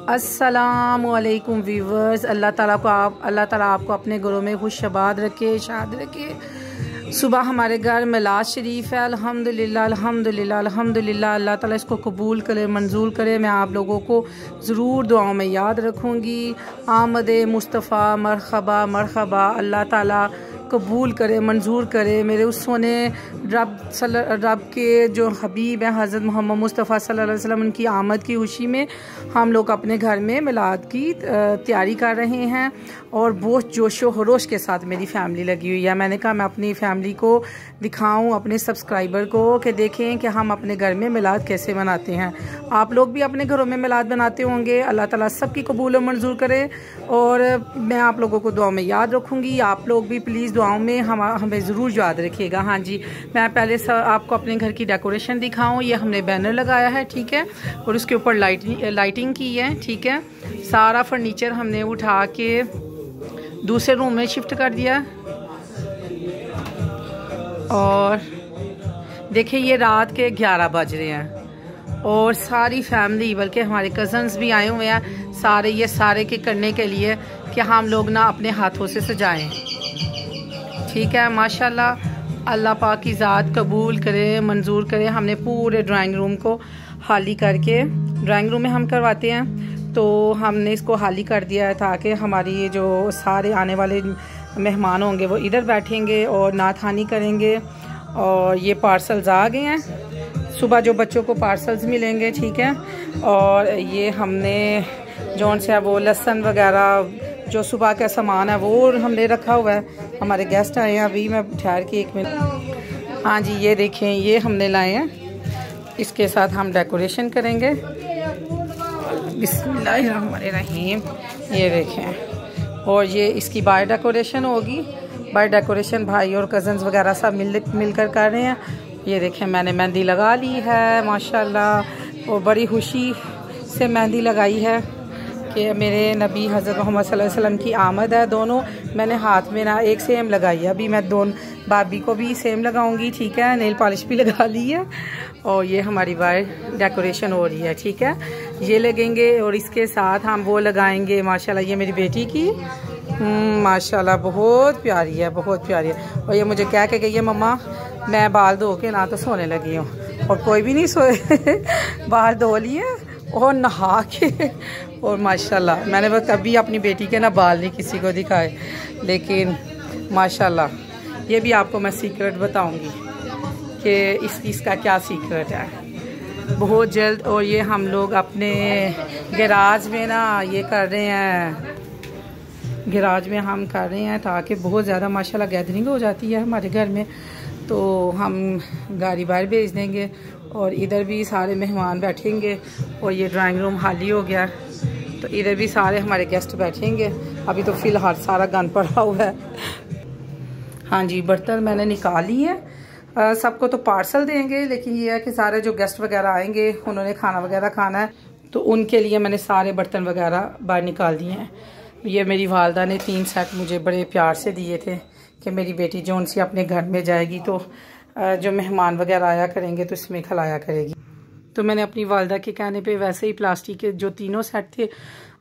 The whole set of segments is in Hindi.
अस्सलामुअलैकुम व्यूवर्स। अल्लाह ताला आपको अपने घरों में खुशबाद रखे, शाद रखे। सुबह हमारे घर मिलाद शरीफ है, अल्हम्दुलिल्लाह अल्हम्दुलिल्लाह अल्हम्दुलिल्लाह। अल्लाह ताला इसको कबूल करे, मंजूर करे। मैं आप लोगों को ज़रूर दुआओं में याद रखूँगी। आमदे मुस्तफ़ा मरहबा मरहबा। अल्लाह ताला कबूल करे, मंजूर करे। मेरे उस सोने रब के जो हबीब हैं हज़रत मोहम्मद मुस्तफ़ा सल्लल्लाहु अलैहि वसल्लम, उनकी आमद की खुशी में हम लोग अपने घर में मिलाद की तैयारी कर रहे हैं और बहुत जोशो खरोश के साथ मेरी फैमिली लगी हुई है। मैंने कहा मैं अपनी फैमिली को दिखाऊं, अपने सब्सक्राइबर को, कि देखें कि हम अपने घर में मिलाद कैसे मनाते हैं। आप लोग भी अपने घरों में मिलाद बनाते होंगे। अल्लाह ताला सबकी कबूल और मंजूर करे और मैं आप लोगों को दुआ में याद रखूँगी। आप लोग भी प्लीज़ दुआओं में हमें ज़रूर याद रखिएगा। हाँ जी, मैं पहले आपको अपने घर की डेकोरेशन दिखाऊँ। ये हमने बैनर लगाया है, ठीक है, और उसके ऊपर लाइटिंग की है, ठीक है। सारा फर्नीचर हमने उठा के दूसरे रूम में शिफ्ट कर दिया और देखिए ये रात के 11 बज रहे हैं और सारी फैमिली, बल्कि हमारे कज़न्स भी आए हुए हैं सारे, ये सारे के करने के लिए कि हम लोग ना अपने हाथों से सजाएं, ठीक है। माशाल्लाह, अल्लाह पाक की ज़ात कबूल करे, मंजूर करे। हमने पूरे ड्राइंग रूम को खाली करके, ड्राइंग रूम में हम करवाते हैं, तो हमने इसको खाली कर दिया है ताकि हमारी जो सारे आने वाले मेहमान होंगे वो इधर बैठेंगे और नात खानी करेंगे। और ये पार्सल्स आ गए हैं, सुबह जो बच्चों को पार्सल्स मिलेंगे, ठीक है। और ये हमने जौन से वो लहसुन वगैरह जो सुबह का सामान है वो हमने रखा हुआ है। हमारे गेस्ट आए हैं अभी, मैं ठहर के 1 मिनट। हाँ जी, ये देखें, ये हमने लाए हैं, इसके साथ हम डेकोरेशन करेंगे। बिस्मिल्लाहिर्रहमानिर्रहीम, ये देखें। और ये इसकी बाय डेकोरेशन होगी। बाय डेकोरेशन भाई और कज़न्स वगैरह सब मिलकर कर रहे हैं। ये देखें, मैंने मेहंदी लगा ली है माशाल्लाह, और बड़ी खुशी से मेहंदी लगाई है कि मेरे नबी हज़रत मोहम्मद सल्लल्लाहु अलैहि वसल्लम की आमद है। दोनों मैंने हाथ में ना एक सेम लगाई है। अभी मैं दोनों भाभी को भी सेम लगाऊंगी, ठीक है। नेल पॉलिश भी लगा ली है और ये हमारी बाय डेकोरेशन हो रही है, ठीक है। ये लगेंगे और इसके साथ हम वो लगाएंगे। माशाल्लाह, ये मेरी बेटी की माशाल्लाह बहुत प्यारी है, बहुत प्यारी है। और ये मुझे कह के गई है, मम्मा मैं बाल धो के ना तो सोने लगी हूँ, और कोई भी नहीं सोए बाल धो लिए और नहा के। और माशाल्लाह, मैंने वो कभी अपनी बेटी के ना बाल नहीं किसी को दिखाए, लेकिन माशाल्लाह ये भी आपको मैं सीक्रेट बताऊंगी कि इसका क्या सीक्रेट है बहुत जल्द। और ये हम लोग अपने गैराज में ना ये कर रहे हैं, गैराज में हम कर रहे हैं ताकि बहुत ज़्यादा माशाल्लाह गैदरिंग हो जाती है हमारे घर में, तो हम गाड़ी बाहर भेज देंगे और इधर भी सारे मेहमान बैठेंगे। और ये ड्राइंग रूम खाली हो गया तो इधर भी सारे हमारे गेस्ट बैठेंगे। अभी तो फ़िलहाल सारा गन पड़ा हुआ है। हाँ जी, बर्तन मैंने निकाल लिए हैं। सबको तो पार्सल देंगे, लेकिन ये है कि सारे जो गेस्ट वगैरह आएंगे उन्होंने खाना वगैरह खाना है, तो उनके लिए मैंने सारे बर्तन वगैरह बाहर निकाल दिए हैं। ये मेरी वालदा ने 3 सेट मुझे बड़े प्यार से दिए थे कि मेरी बेटी जो उनसे अपने घर में जाएगी तो जो मेहमान वगैरह आया करेंगे तो इसमें खिलाया करेगी। तो मैंने अपनी वालदा के कहने पे वैसे ही प्लास्टिक के जो 3 सेट थे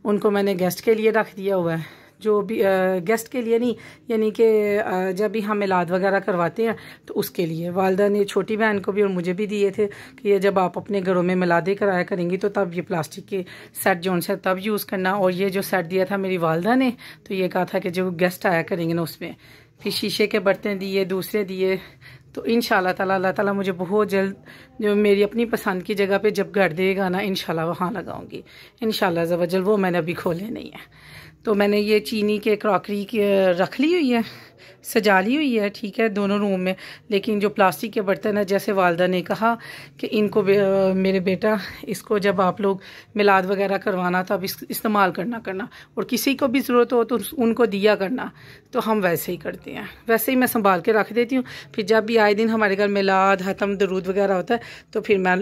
उनको मैंने गेस्ट के लिए रख दिया हुआ है। जो भी गेस्ट के लिए नहीं, यानी कि जब भी हम मिलाद वगैरह करवाते हैं तो उसके लिए वालदा ने छोटी बहन को भी और मुझे भी दिए थे कि ये जब आप अपने घरों में मिलादे कराया करेंगी तो तब ये प्लास्टिक के सेट जो उनसे तब यूज़ करना। और ये जो सेट दिया था मेरी वालदा ने, तो ये कहा था कि जो गेस्ट आया करेंगे ना उसमें, फिर शीशे के बर्तन दिए, दूसरे दिए। तो इंशाल्लाह ताला अल्लाह ताला मुझे बहुत जल्द जो मेरी अपनी पसंद की जगह पे जब घर देगा ना, इंशाल्लाह वहाँ लगाऊंगी इंशाल्लाह ज़वजल। वो मैंने अभी खोले नहीं है। तो मैंने ये चीनी के क्रॉकरी की रख ली हुई है, सजा ली हुई है, ठीक है, दोनों रूम में। लेकिन जो प्लास्टिक के बर्तन है, जैसे वालदा ने कहा कि इनको मेरे बेटा इसको जब आप लोग मिलाद वगैरह करवाना तब इस्तेमाल करना और किसी को भी ज़रूरत हो तो उनको दिया करना। तो हम वैसे ही करते हैं, वैसे ही मैं संभाल के रख देती हूँ। फिर जब भी आए दिन हमारे घर मिलाद हतम दरूद वगैरह होता है तो फिर मैं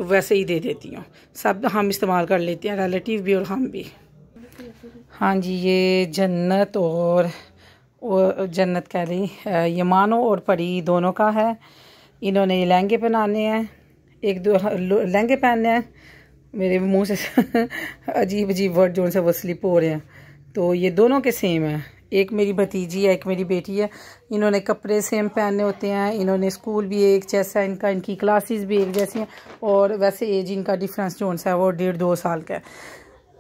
वैसे ही दे देती हूँ। सब हम इस्तेमाल कर लेते हैं, रिलेटिव भी और हम भी। हाँ जी, ये जन्नत और जन्नत कह रही यमानो और परी दोनों का है। इन्होंने ये लहंगे पहनाने हैं, एक दो लहंगे पहनने हैं, मेरे मुंह से अजीब अजीब वर्ड जो उनसे वो स्लिप हो रहे हैं। तो ये दोनों के सेम हैं, एक मेरी भतीजी है, एक मेरी बेटी है। इन्होंने कपड़े सेम पहनने होते हैं, इन्होंने स्कूल भी एक जैसा इनका, इनकी क्लासेस भी एक जैसी हैं, और वैसे एज इनका डिफरेंस जो है वो 1.5-2 साल का है।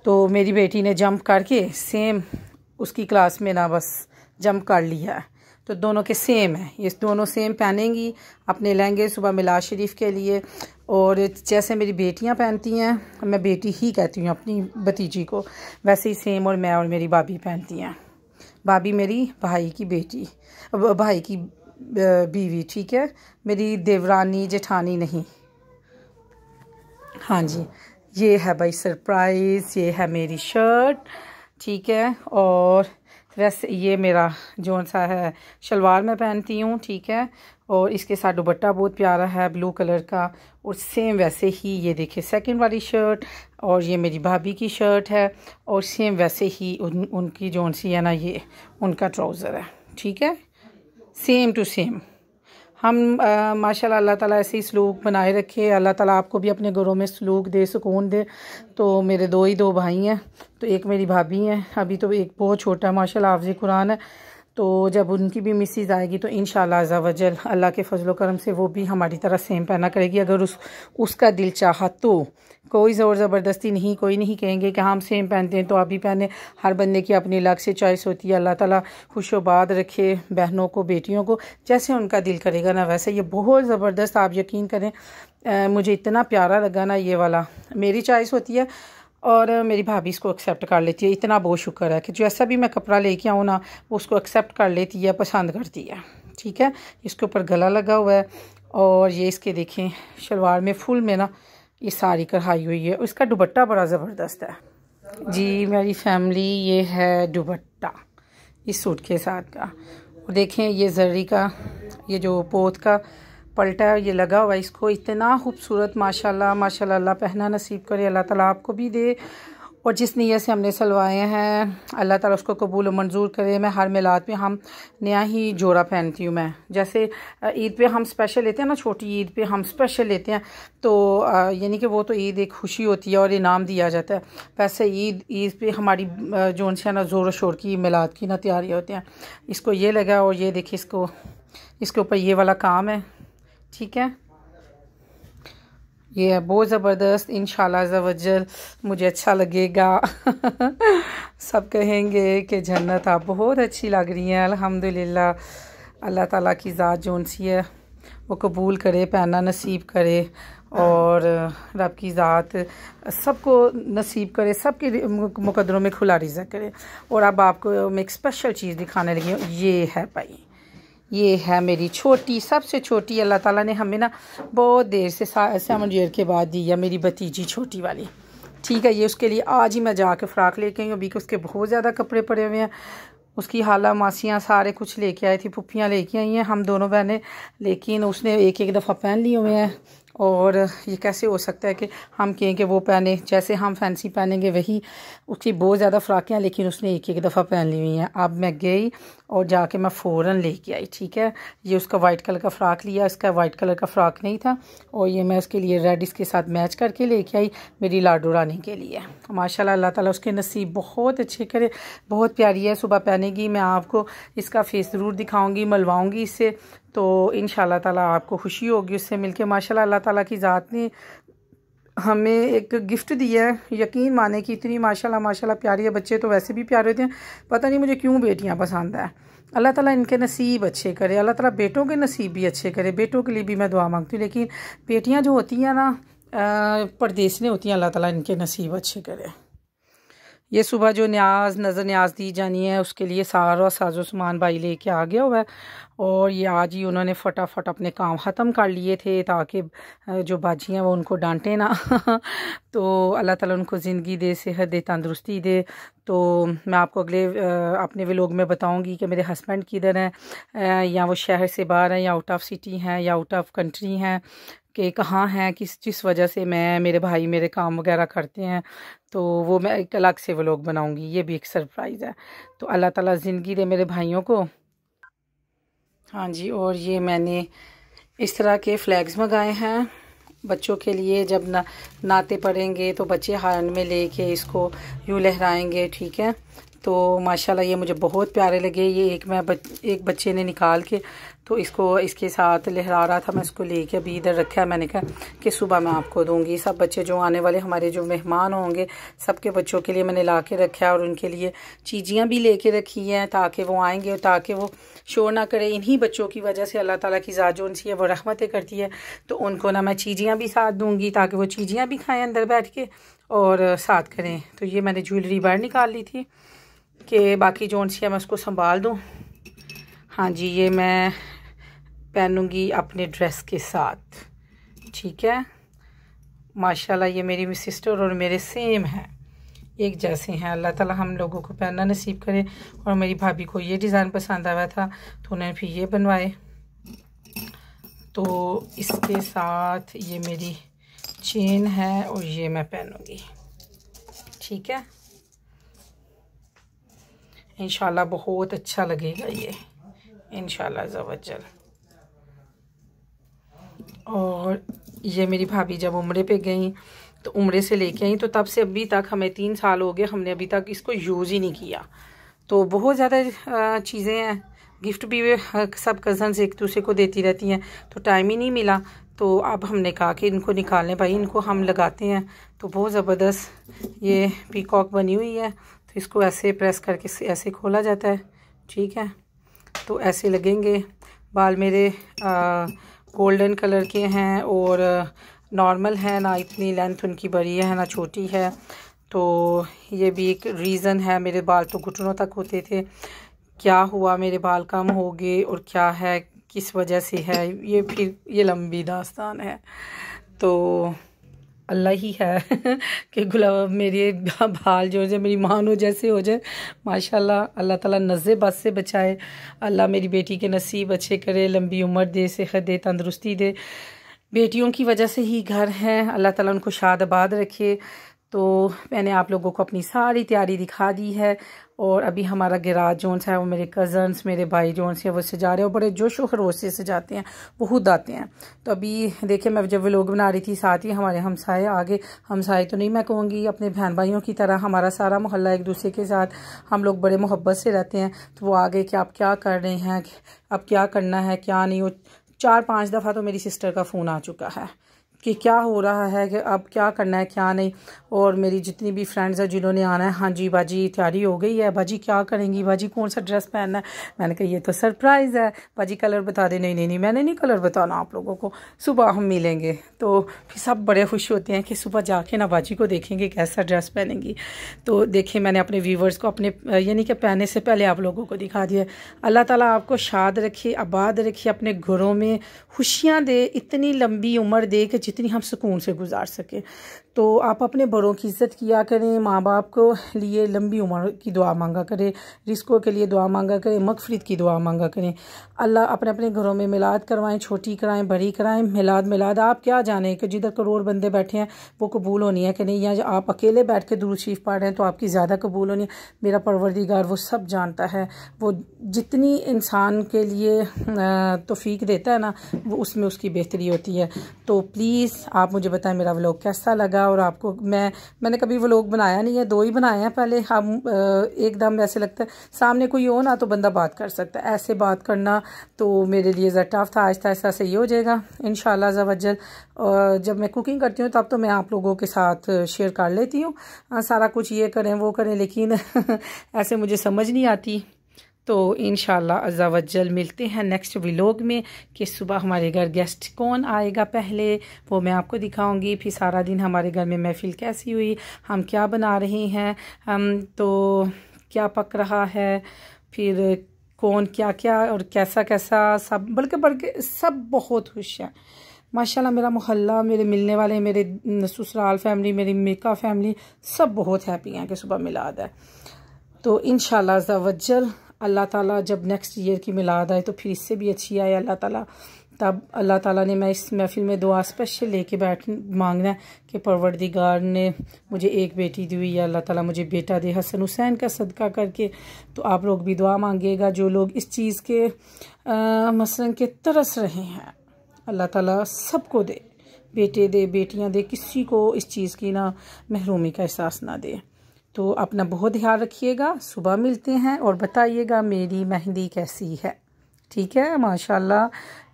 तो मेरी बेटी ने जंप करके सेम उसकी क्लास में ना बस जंप कर लिया है, तो दोनों के सेम है। ये दोनों सेम पहनेंगी अपने लहंगे सुबह मिलाद शरीफ के लिए। और जैसे मेरी बेटियां पहनती हैं, मैं बेटी ही कहती हूँ अपनी भतीजी को, वैसे ही सेम और मैं और मेरी भाभी पहनती हैं। भाभी मेरी भाई की बेटी, भाई की बीवी, ठीक है, मेरी देवरानी जेठानी नहीं। हाँ जी, ये है भाई सरप्राइज़, ये है मेरी शर्ट, ठीक है। और वैसे ये मेरा जो सा है शलवार मैं पहनती हूँ, ठीक है। और इसके साथ दुपट्टा बहुत प्यारा है ब्लू कलर का। और सेम वैसे ही ये देखिए सेकंड वाली शर्ट, और ये मेरी भाभी की शर्ट है। और सेम वैसे ही उनकी जो सी है ना, ये उनका ट्राउज़र है, ठीक है, सेम टू सेम। हम माशाल्लाह अल्लाह ताला ऐसे ही सलूक बनाए रखे, अल्लाह ताला आपको भी अपने घरों में सलूक दे, सुकून दे। तो मेरे दो भाई हैं, तो एक मेरी भाभी हैं, अभी तो एक बहुत छोटा है माशाल्लाह, हाफ़िज़ कुरान है। तो जब उनकी भी मिसेज आएगी तो इंशाल्लाह अज़्ज़ा वजल अल्लाह के फजल करम से वो भी हमारी तरह सेम पहना करेगी, अगर उसका दिल चाहा तो। कोई ज़ोर ज़बरदस्ती नहीं, कोई नहीं कहेंगे कि हम सेम पहनते हैं तो आप भी पहने। हर बंदे की अपनी अलग से चॉइस होती है। अल्लाह ताला खुशोबाद रखे बहनों को, बेटियों को, जैसे उनका दिल करेगा ना वैसे। ये बहुत ज़बरदस्त, आप यकीन करें, मुझे इतना प्यारा लगा ना ये वाला। मेरी चॉइस होती है और मेरी भाभी इसको एक्सेप्ट कर लेती है। इतना बहुत शुक्र है कि जैसा भी मैं कपड़ा लेके आऊँ ना, वो उसको एक्सेप्ट कर लेती है, पसंद करती है, ठीक है। इसके ऊपर गला लगा हुआ है, और ये इसके देखें शलवार में फुल में ना ये सारी कढ़ाई हुई है। इसका दुपट्टा बड़ा ज़बरदस्त है जी। मेरी फैमिली, ये है दुपट्टा इस सूट के साथ का। और देखें ये जरी का, ये जो पोत का पलटा है ये लगा हुआ है, इसको इतना खूबसूरत माशाल्लाह माशाल्लाह। अल्लाह पहना नसीब करे, अल्लाह ताला आपको भी दे। और जिस नीयत से हमने सलवाए हैं अल्लाह ताला उसको कबूल मंजूर करे। मैं हर मिलाद पे हम नया ही जोड़ा पहनती हूँ। मैं जैसे ईद पे हम स्पेशल लेते हैं ना, छोटी ईद पे हम स्पेशल लेते हैं, तो यानी कि वो तो ईद एक खुशी होती है और इनाम दिया जाता है। वैसे ईद पे हमारी जो है ना ज़ोर शोर की मिलाद की ना तैयारी होती हैं। इसको ये लगा, और ये देखिए इसके ऊपर ये वाला काम है, ठीक है। ये है बहुत ज़बरदस्त। इंशाल्लाह ज़वज्जल मुझे अच्छा लगेगा। सब कहेंगे कि जन्नत आप बहुत अच्छी लग रही हैं। अल्हम्दुलिल्लाह, अल्लाह ताला की ज़ात जो सी है वो कबूल करे, पहनना नसीब करे, और रब की ज़ात सबको नसीब करे, सबके मुकद्दरों में खुला रिज़्क़ करे। और अब आपको मैं एक स्पेशल चीज़ दिखाने लगी हूँ। ये है भाई, ये है मेरी छोटी, सबसे छोटी, अल्लाह ताला ने हमें ना बहुत देर से 7 ईयर के बाद दी है, मेरी भतीजी छोटी वाली, ठीक है। ये उसके लिए आज ही मैं जाके फ़्राक लेके आई हूँ। अभी के उसके बहुत ज़्यादा कपड़े पड़े हुए हैं। उसकी हाला मासियाँ सारे कुछ लेके आई थी, पुप्पियाँ लेके आई हैं हम दोनों बहनें, लेकिन उसने एक दफ़ा पहन लिए हुए हैं। और ये कैसे हो सकता है कि हम कहें कि वो पहने, जैसे हम फैंसी पहनेंगे वही। उसकी बहुत ज़्यादा फ़्राकें, लेकिन उसने एक दफ़ा पहन ली हुई हैं। अब मैं गई और जाके मैं फ़ौरन लेके आई, ठीक है। ये उसका वाइट कलर का फ़्राक लिया, इसका वाइट कलर का फ़्राक नहीं था, और ये मैं उसके लिए रेड इसके साथ मैच करके लेके आई मेरी लाडो रानी के लिए। माशाल्लाह अल्लाह ताला उसके नसीब बहुत अच्छे करे, बहुत प्यारी है। सुबह पहनेगी, मैं आपको इसका फेस ज़रूर दिखाऊँगी, मलवाऊँगी इससे, तो इंशाल्लाह ताला आपको खुशी होगी उससे मिलके। माशाल्लाह अल्लाह ताला की ज़ात ने हमें एक गिफ्ट दिया है, यकीन माने कि इतनी माशाल्लाह माशाल्लाह प्यारी है। बच्चे तो वैसे भी प्यारे होते हैं, पता नहीं मुझे क्यों बेटियां पसंद है। अल्लाह ताला इनके नसीब अच्छे करे, अल्लाह ताला बेटों के नसीब भी अच्छे करे। बेटों के लिए भी मैं दुआ मांगती हूँ, लेकिन बेटियां जो होती हैं ना परदेसने होती हैं, अल्लाह ताला इनके नसीब अच्छे करे। ये सुबह जो नज़र न्याज दी जानी है उसके लिए सारा साजो सामान भाई लेके आ गया हुआ है। और ये आज ही उन्होंने फटाफट अपने काम ख़त्म कर लिए थे ताकि जो बाजी हैं वो उनको डांटे ना। तो अल्लाह ताला उनको ज़िंदगी दे, सेहत दे, तंदुरुस्ती दे। तो मैं आपको अगले अपने व्लॉग में बताऊंगी कि मेरे हस्बैंड किधर हैं, या वो शहर से बाहर हैं, या आउट ऑफ सिटी हैं, या आउट ऑफ कंट्री हैं, कि कहाँ हैं, जिस वजह से मेरे भाई मेरे काम वगैरह करते हैं। तो वो मैं एक अलग से व्लॉग बनाऊंगी, ये भी एक सरप्राइज़ है। तो अल्लाह ताला ज़िंदगी दे मेरे भाइयों को। हाँ जी, और ये मैंने इस तरह के फ्लैग्स मंगाए हैं, बच्चों के लिए जब नाते पढ़ेंगे तो बच्चे हाथ में लेके इसको यूँ लहराएंगे, ठीक है। तो माशाल्लाह ये मुझे बहुत प्यारे लगे। ये एक बच्चे ने निकाल के तो इसको इसके साथ लहरा रहा था, मैं इसको लेके अभी इधर रखा है। मैंने कहा कि सुबह मैं आपको दूंगी। सब बच्चे जो आने वाले हमारे जो मेहमान होंगे सबके बच्चों के लिए मैंने ला के रखा है और उनके लिए चीज़ियाँ भी लेके रखी हैं ताकि वो आएंगे और ताकि वो शोर ना करें। इन्हीं बच्चों की वजह से अल्लाह ताला की ज़ात जो उनसी है वो रहमतें करती है। तो उनको ना मैं चीज़ियाँ भी साथ दूँगी ताकि वो चीज़ियाँ भी खाएँ अंदर बैठ के और साथ करें। तो ये मैंने ज्वेलरी बाहर निकाल ली थी कि बाकी जो उनसी है मैं उसको संभाल दूँ। हाँ जी, ये मैं पहनूंगी अपने ड्रेस के साथ, ठीक है। माशाल्लाह ये मेरी सिस्टर और मेरे सेम हैं, एक जैसे हैं। अल्लाह ताला हम लोगों को पहनना नसीब करे। और मेरी भाभी को ये डिज़ाइन पसंद आया था तो उन्होंने फिर ये बनवाए। तो इसके साथ ये मेरी चेन है और ये मैं पहनूंगी, ठीक है। इंशाल्लाह बहुत अच्छा लगेगा ये, इंशाल्लाह ज़वज्जल। और ये मेरी भाभी जब उम्रे पे गई तो उम्रे से लेके आई तो तब से अभी तक हमें 3 साल हो गए, हमने अभी तक इसको यूज़ ही नहीं किया। तो बहुत ज़्यादा चीज़ें हैं, गिफ्ट भी सब कज़न्स एक दूसरे को देती रहती हैं तो टाइम ही नहीं मिला। तो अब हमने कहा कि इनको निकालने भाई, इनको हम लगाते हैं। तो बहुत ज़बरदस्त ये पीकॉक बनी हुई है। तो इसको ऐसे प्रेस करके ऐसे खोला जाता है, ठीक है। तो ऐसे लगेंगे। बाल मेरे गोल्डन कलर के हैं और नॉर्मल है, ना इतनी लेंथ उनकी बड़ी है ना छोटी है। तो ये भी एक रीज़न है। मेरे बाल तो घुटनों तक होते थे, क्या हुआ मेरे बाल कम हो गए और क्या है किस वजह से है ये, फिर ये लंबी दास्तान है। तो अल्लाह ही है कि गुलाब मेरे बाल जो है मेरी मानो जैसे हो जाए माशाल्लाह। अल्लाह ताला नज़े बद से बचाए। अल्लाह मेरी बेटी के नसीब अच्छे करे, लंबी उम्र दे, सेहत दे, तंदुरुस्ती दे। बेटियों की वजह से ही घर हैं, अल्लाह ताला उनको शाद आबाद रखे। तो मैंने आप लोगों को अपनी सारी तैयारी दिखा दी है। और अभी हमारा गैराज जोन है वो मेरे कज़न्स मेरे भाई जोन से वो सजा रहे हैं और बड़े जोश व खरोश से सजाते हैं, बहुत आते हैं। तो अभी देखिए मैं जब व्लॉग बना रही थी साथ ही हमारे हमसाए आगे, हमसाए तो नहीं मैं कहूँगी, अपने बहन भाइयों की तरह हमारा सारा मोहल्ला एक दूसरे के साथ हम लोग बड़े मोहब्बत से रहते हैं। तो वो आगे कि आप क्या कर रहे हैं, अब क्या करना है क्या नहीं। वो 4-5 दफ़ा तो मेरी सिस्टर का फ़ोन आ चुका है कि क्या हो रहा है, कि अब क्या करना है क्या नहीं। और मेरी जितनी भी फ्रेंड्स हैं जिन्होंने आना है, हाँ जी बाजी तैयारी हो गई है, बाजी क्या करेंगी, बाजी कौन सा ड्रेस पहनना है। मैंने कहा ये तो सरप्राइज़ है, बाजी कलर बता दे। नहीं नहीं नहीं मैंने नहीं कलर बताना आप लोगों को, सुबह हम मिलेंगे। तो फिर सब बड़े खुश होते हैं कि सुबह जाके ना बाजी को देखेंगे कैसा ड्रेस पहनेंगी। तो देखिए मैंने अपने व्यूवर्स को अपने यानी कि पहनने से पहले आप लोगों को दिखा दिया। अल्लाह ताला आपको शाद रखे, आबाद रखे, अपने घरों में खुशियाँ दे, इतनी लंबी उम्र दे कि जितनी हम सुकून से गुजार सके। तो आप अपने बड़ों की इज़्ज़त किया करें, माँ बाप को लिए लंबी उम्र की दुआ मांगा करें, रिस्कों के लिए दुआ मांगा करें, मगफिरत की दुआ मांगा करें। अल्लाह अपने अपने घरों में मिलाद करवाएं, छोटी कराएं बड़ी कराएं। मिलाद आप क्या जाने कि जिधर करोड़ बंदे बैठे हैं वो कबूल होनी है कि नहीं, या आप अकेले बैठ के दुरूद शरीफ पढ़ रहे हैं तो आपकी ज़्यादा कबूल होनी है। मेरा परवरदिगार वो सब जानता है, वो जितनी इंसान के लिए तौफीक देता है ना वो उसमें उसकी बेहतरी होती है। तो प्लीज़ आप मुझे बताएं मेरा व्लॉग कैसा लगा। और आपको मैंने कभी व्लॉग बनाया नहीं है, 2 ही बनाए हैं पहले। हम एकदम ऐसे लगता है सामने कोई हो ना तो बंदा बात कर सकता है, ऐसे बात करना तो मेरे लिए ज़रा टफ था। आहिस्ता आहिस्ता सही हो जाएगा इंशाल्लाह ज़वज्जल। जब मैं कुकिंग करती हूँ तब तो मैं आप लोगों के साथ शेयर कर लेती हूँ सारा कुछ, ये करें वो करें, लेकिन ऐसे मुझे समझ नहीं आती। तो इंशाल्लाह अज़्ज़ा वज्जल मिलते हैं नेक्स्ट व्लॉग में कि सुबह हमारे घर गेस्ट कौन आएगा पहले वो मैं आपको दिखाऊंगी। फिर सारा दिन हमारे घर में महफिल कैसी हुई, हम क्या बना रहे हैं, हम तो क्या पक रहा है, फिर कौन क्या क्या और कैसा कैसा, सब बल्कि सब बहुत खुश हैं माशाल्लाह। मेरा मोहल्ला, मेरे मिलने वाले, मेरे ससुराल फैमिली, मेरी मेका फैमिली सब बहुत हैप्पी हैं कि सुबह मिलाद है। तो इंशाल्लाह अज़्ज़ा वज्जल अल्लाह ताला जब नेक्स्ट ईयर की मिलाद आए तो फिर इससे भी अच्छी आए अल्लाह ताला। तब अल्लाह ताला ने, मैं इस महफिल में दुआ स्पेशल लेके मांगना है कि परवरदिगार ने मुझे एक बेटी दी हुई है, अल्लाह ताला मुझे बेटा दे हसन हुसैन का सदका करके। तो आप लोग भी दुआ मांगिएगा, जो लोग इस चीज़ के मसलन के तरस रहे हैं अल्लाह ताला सबको दे बेटे दे, बेटियां दे, किसी को इस चीज़ की ना महरूमी का एहसास ना दे। तो अपना बहुत ध्यान रखिएगा। सुबह मिलते हैं और बताइएगा मेरी मेहंदी कैसी है। ठीक है, माशाल्लाह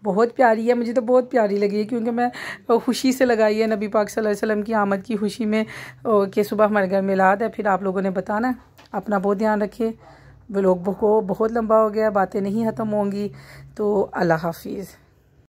बहुत प्यारी है, मुझे तो बहुत प्यारी लगी है, क्योंकि मैं खुशी से लगाई है नबी पाक सल्लल्लाहु अलैहि वसल्लम की आमद की खुशी में कि सुबह हमारे घर मिलाद है। फिर आप लोगों ने बताना है। अपना बहुत ध्यान रखिए। व्लॉग को बहुत लंबा हो गया, बातें नहीं ख़त्म होंगी। तो अल्लाह हाफिज़।